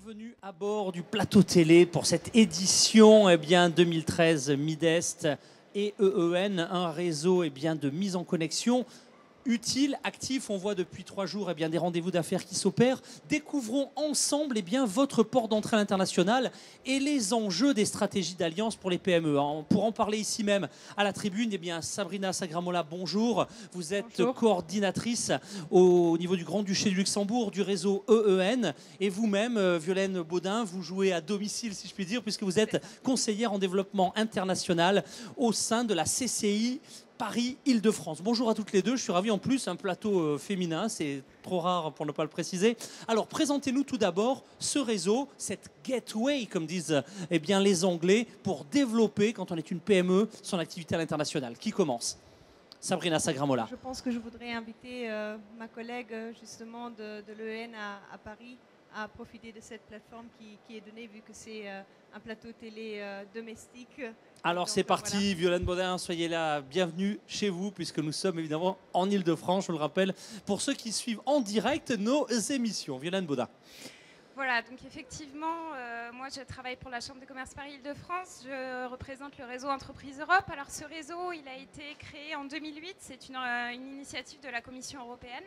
Bienvenue à bord du plateau télé pour cette édition 2013 Midest et EEN, un réseau de mise en connexion utile, actif. On voit depuis 3 jours des rendez-vous d'affaires qui s'opèrent. Découvrons ensemble votre port d'entrée à l'international et les enjeux des stratégies d'alliance pour les PME. Pour en parler ici même à la tribune, Sabrina Sagramola, bonjour. Vous êtes Bonjour. coordinatrice au niveau du Grand-Duché du Luxembourg du réseau EEN. Et vous-même, Violaine Baudin, vous jouez à domicile, si je puis dire, puisque vous êtes conseillère en développement international au sein de la CCI Paris-Île-de-France. Bonjour à toutes les deux, je suis ravi en plus, un plateau féminin, c'est trop rare pour ne pas le préciser. Alors présentez-nous tout d'abord ce réseau, cette gateway, comme disent les Anglais, pour développer, quand on est une PME, son activité à l'international. Qui commence ? Sabrina Sagramola. Je pense que je voudrais inviter ma collègue justement de l'EEN à Paris à profiter de cette plateforme qui est donnée, vu que c'est un plateau télé domestique. Alors c'est parti, voilà. Violaine Baudin, soyez là, bienvenue chez vous, puisque nous sommes évidemment en Île-de-France, je le rappelle, pour ceux qui suivent en direct nos émissions. Violaine Baudin. Voilà, donc effectivement, moi je travaille pour la Chambre de commerce Paris-Île-de-France, je représente le réseau Entreprises Europe. Alors ce réseau, il a été créé en 2008, c'est une initiative de la Commission européenne.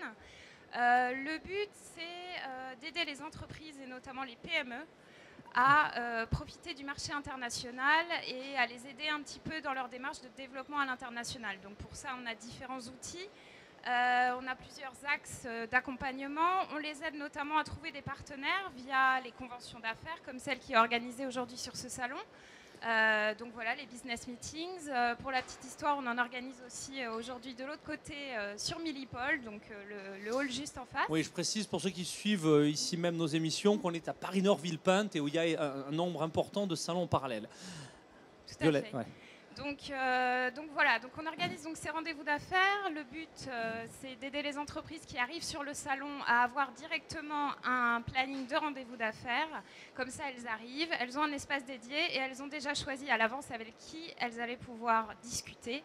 Le but, c'est d'aider les entreprises, et notamment les PME, à profiter du marché international et à les aider un petit peu dans leur démarche de développement à l'international. Donc pour ça, on a différents outils. On a plusieurs axes d'accompagnement. On les aide notamment à trouver des partenaires via les conventions d'affaires, comme celle qui est organisée aujourd'hui sur ce salon. Donc voilà, les business meetings. Pour la petite histoire, on en organise aussi aujourd'hui de l'autre côté sur Millipol, donc le hall juste en face. Oui, je précise pour ceux qui suivent ici même nos émissions qu'on est à Paris-Nord-Villepinte et où il y a un nombre important de salons parallèles. Tout à fait. Ouais. Donc voilà, donc on organise donc ces rendez-vous d'affaires. Le but, c'est d'aider les entreprises qui arrivent sur le salon à avoir directement un planning de rendez-vous d'affaires. Comme ça, elles arrivent, elles ont un espace dédié et elles ont déjà choisi à l'avance avec qui elles allaient pouvoir discuter.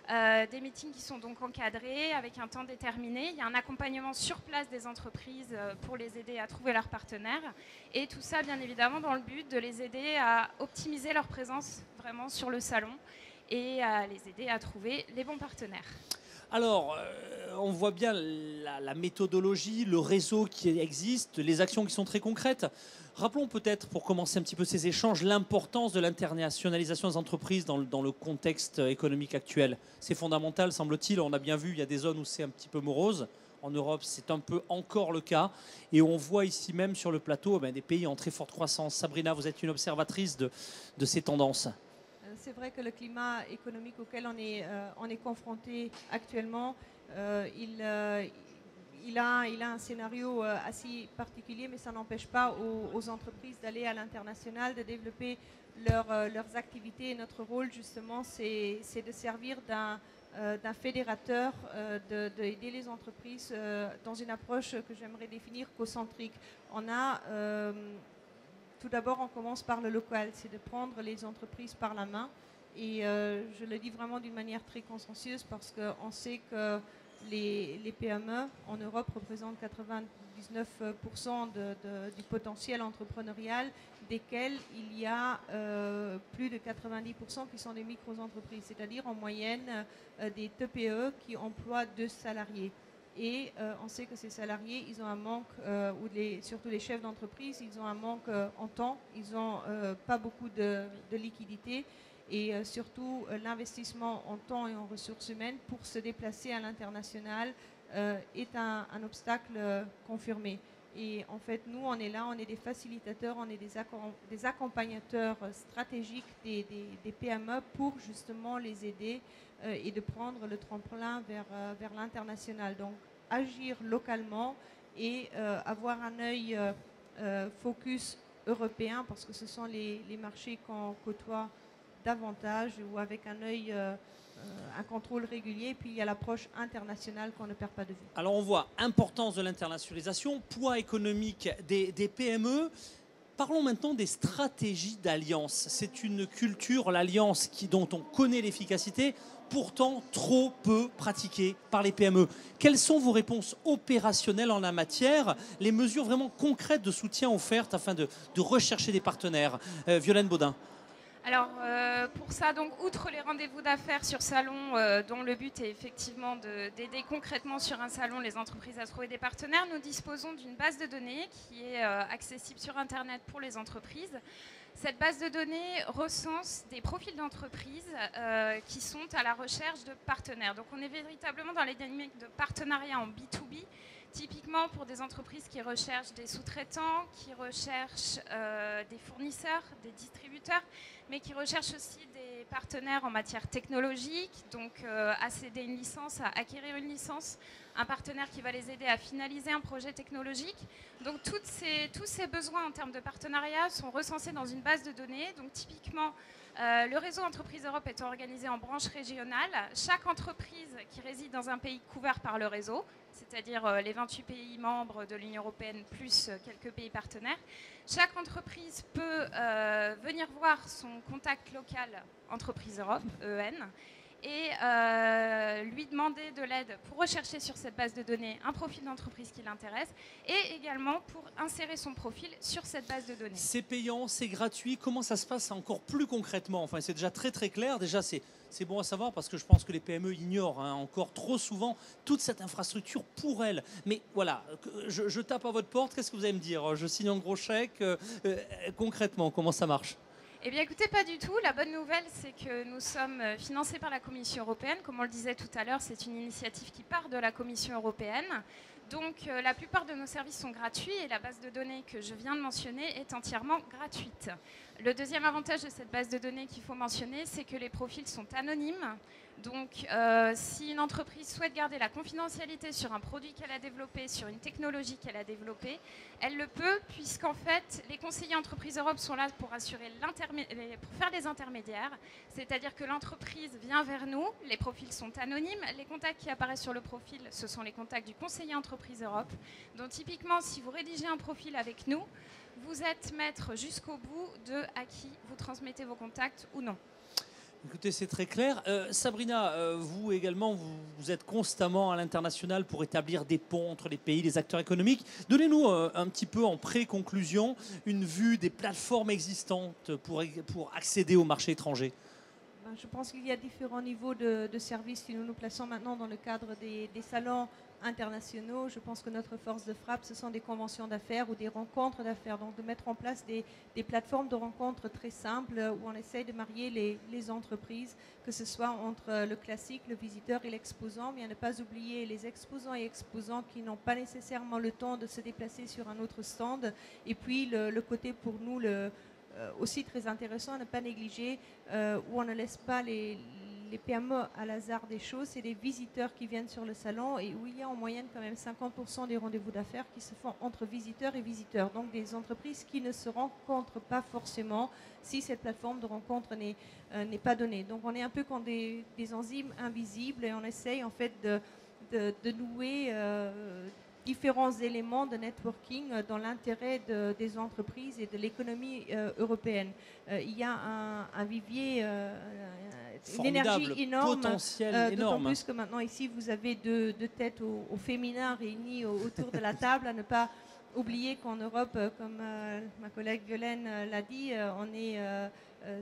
Des meetings qui sont donc encadrés avec un temps déterminé. Il y a un accompagnement sur place des entreprises pour les aider à trouver leurs partenaires. Et tout ça, bien évidemment, dans le but de les aider à optimiser leur présence vraiment sur le salon et à les aider à trouver les bons partenaires. Alors, on voit bien la méthodologie, le réseau qui existe, les actions qui sont très concrètes. Rappelons peut-être, pour commencer un petit peu ces échanges, l'importance de l'internationalisation des entreprises dans le contexte économique actuel. C'est fondamental, semble-t-il. On a bien vu, il y a des zones où c'est un petit peu morose. En Europe, c'est un peu encore le cas. Et on voit ici même sur le plateau des pays en très forte croissance. Sabrina, vous êtes une observatrice de ces tendances. C'est vrai que le climat économique auquel on est confronté actuellement, il a un scénario assez particulier, mais ça n'empêche pas aux entreprises d'aller à l'international, de développer leurs activités. Et notre rôle, justement, c'est de servir d'un fédérateur, d'aider les entreprises dans une approche que j'aimerais définir cocentrique. Tout d'abord, on commence par le local, c'est de prendre les entreprises par la main. Et je le dis vraiment d'une manière très consciencieuse parce qu'on sait que les PME en Europe représentent 99% du potentiel entrepreneurial, desquels il y a plus de 90% qui sont des micro-entreprises, c'est-à-dire en moyenne des TPE qui emploient 2 salariés. Et on sait que ces salariés, ils ont un manque, surtout les chefs d'entreprise, ils ont un manque en temps, ils n'ont pas beaucoup de liquidité et surtout l'investissement en temps et en ressources humaines pour se déplacer à l'international est un obstacle confirmé. Et en fait, nous, on est là, on est des facilitateurs, on est des accompagnateurs stratégiques des PME pour justement les aider et de prendre le tremplin vers l'international. Donc, agir localement et avoir un œil focus européen, parce que ce sont les marchés qu'on côtoie davantage ou avec un œil, un contrôle régulier. Puis il y a l'approche internationale qu'on ne perd pas de vue. Alors on voit importance de l'internationalisation, poids économique des PME. Parlons maintenant des stratégies d'alliance. C'est une culture, l'alliance, dont on connaît l'efficacité, pourtant trop peu pratiquée par les PME. Quelles sont vos réponses opérationnelles en la matière, les mesures vraiment concrètes de soutien offertes afin de rechercher des partenaires? Violaine Baudin. Alors pour ça, donc, outre les rendez-vous d'affaires sur salon, dont le but est effectivement d'aider concrètement sur un salon les entreprises à trouver des partenaires, nous disposons d'une base de données qui est accessible sur Internet pour les entreprises. Cette base de données recense des profils d'entreprises qui sont à la recherche de partenaires. Donc on est véritablement dans les dynamiques de partenariat en B2B, typiquement pour des entreprises qui recherchent des sous-traitants, qui recherchent des fournisseurs, des distributeurs, mais qui recherchent aussi des partenaires en matière technologique, donc à céder une licence, à acquérir une licence, un partenaire qui va les aider à finaliser un projet technologique. Donc tous ces besoins en termes de partenariat sont recensés dans une base de données. Donc typiquement, le réseau Entreprises Europe est organisé en branches régionales. Chaque entreprise qui réside dans un pays couvert par le réseau, c'est-à-dire les 28 pays membres de l'Union européenne plus quelques pays partenaires, chaque entreprise peut venir voir son contact local Entreprises Europe, EN, et lui demander de l'aide pour rechercher sur cette base de données un profil d'entreprise qui l'intéresse et également pour insérer son profil sur cette base de données. C'est payant, c'est gratuit. Comment ça se passe encore plus concrètement? Enfin, c'est déjà très très clair. Déjà, c'est bon à savoir parce que je pense que les PME ignorent encore trop souvent toute cette infrastructure pour elles. Mais voilà, je tape à votre porte. Qu'est-ce que vous allez me dire? Je signe un gros chèque. Concrètement, comment ça marche? Eh bien écoutez, pas du tout. La bonne nouvelle, c'est que nous sommes financés par la Commission européenne. Comme on le disait tout à l'heure, c'est une initiative qui part de la Commission européenne. Donc la plupart de nos services sont gratuits et la base de données que je viens de mentionner est entièrement gratuite. Le deuxième avantage de cette base de données qu'il faut mentionner, c'est que les profils sont anonymes. Donc si une entreprise souhaite garder la confidentialité sur un produit qu'elle a développé, sur une technologie qu'elle a développée, elle le peut puisqu'en fait les conseillers Entreprises Europe sont là pour faire des intermédiaires. C'est-à-dire que l'entreprise vient vers nous, les profils sont anonymes, les contacts qui apparaissent sur le profil, ce sont les contacts du conseiller Entreprises Europe. Donc typiquement, si vous rédigez un profil avec nous, vous êtes maître jusqu'au bout de à qui vous transmettez vos contacts ou non. Écoutez, c'est très clair. Sabrina, vous également, vous êtes constamment à l'international pour établir des ponts entre les pays, les acteurs économiques. Donnez-nous un petit peu en pré-conclusion une vue des plateformes existantes pour accéder au marché étranger. Je pense qu'il y a différents niveaux de services si nous nous plaçons maintenant dans le cadre des salons internationaux. Je pense que notre force de frappe, ce sont des conventions d'affaires ou des rencontres d'affaires. Donc de mettre en place des plateformes de rencontres très simples où on essaye de marier les entreprises, que ce soit entre le classique, le visiteur et l'exposant, mais à ne pas oublier les exposants et exposants qui n'ont pas nécessairement le temps de se déplacer sur un autre stand. Et puis le côté pour nous aussi très intéressant à ne pas négliger, où on ne laisse pas les PME à l'hasard des choses, c'est les visiteurs qui viennent sur le salon et où il y a en moyenne quand même 50% des rendez-vous d'affaires qui se font entre visiteurs et visiteurs. Donc des entreprises qui ne se rencontrent pas forcément si cette plateforme de rencontre n'est pas donnée. Donc on est un peu comme des enzymes invisibles et on essaye en fait de nouer différents éléments de networking dans l'intérêt des entreprises et de l'économie européenne. Il y a un vivier, une énergie énorme, d'autant plus que maintenant ici vous avez deux têtes au féminin réunies autour de la table, à ne pas oublier qu'en Europe, comme ma collègue Violaine l'a dit, on est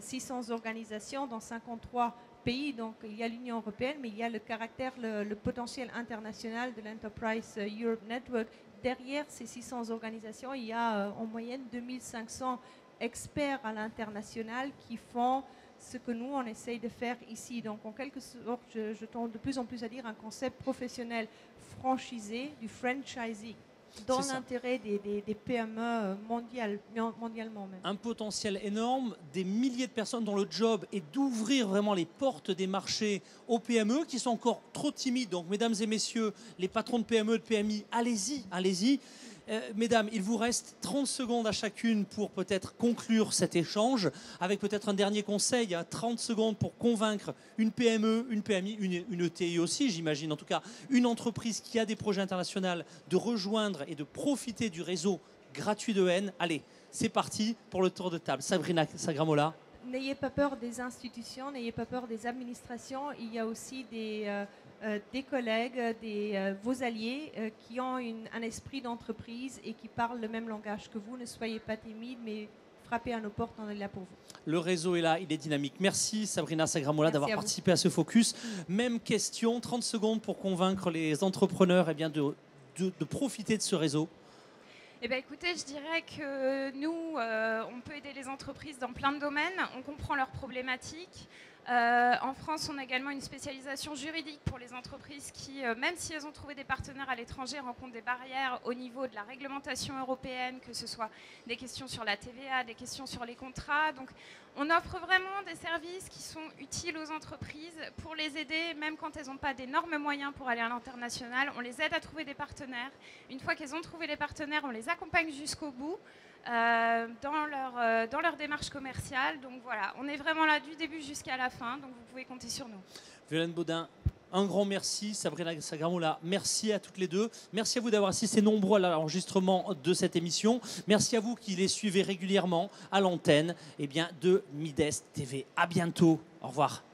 600 organisations dans 53 pays, donc il y a l'Union européenne, mais il y a le caractère, le potentiel international de l'Enterprise Europe Network. Derrière ces 600 organisations, il y a en moyenne 2500 experts à l'international qui font ce que nous, on essaye de faire ici. Donc en quelque sorte, je tente de plus en plus à dire un concept professionnel franchisé, du franchising, dans l'intérêt des PME mondialement même. Un potentiel énorme, des milliers de personnes dont le job est d'ouvrir vraiment les portes des marchés aux PME qui sont encore trop timides. Donc mesdames et messieurs, les patrons de PME, de PMI, allez-y, allez-y. Mesdames, il vous reste 30 secondes à chacune pour peut-être conclure cet échange avec peut-être un dernier conseil, 30 secondes pour convaincre une PME, une PMI, une ETI aussi, j'imagine, en tout cas une entreprise qui a des projets internationaux de rejoindre et de profiter du réseau gratuit d'EN. Allez, C'est parti pour le tour de table. Sabrina Sagramola. N'ayez pas peur des institutions, n'ayez pas peur des administrations. Il y a aussi des collègues, vos alliés qui ont un esprit d'entreprise et qui parlent le même langage que vous. Ne soyez pas timide, mais frappez à nos portes, on est là pour vous. Le réseau est là, il est dynamique. Merci Sabrina Sagramola d'avoir participé à ce focus. Même question, 30 secondes pour convaincre les entrepreneurs de profiter de ce réseau. Eh bien, écoutez, je dirais que nous, on peut aider les entreprises dans plein de domaines. On comprend leurs problématiques. En France, on a également une spécialisation juridique pour les entreprises qui, même si elles ont trouvé des partenaires à l'étranger, rencontrent des barrières au niveau de la réglementation européenne, que ce soit des questions sur la TVA, des questions sur les contrats. Donc, on offre vraiment des services qui sont utiles aux entreprises pour les aider, même quand elles n'ont pas d'énormes moyens pour aller à l'international. On les aide à trouver des partenaires. Une fois qu'elles ont trouvé les partenaires, on les accompagne jusqu'au bout. Dans leur démarche commerciale. Donc voilà, on est vraiment là du début jusqu'à la fin, donc vous pouvez compter sur nous. Violaine Baudin, un grand merci. Sabrina Sagramola, merci à toutes les deux. Merci à vous d'avoir assisté nombreux à l'enregistrement de cette émission. Merci à vous qui les suivez régulièrement à l'antenne de Midest TV. À bientôt. Au revoir.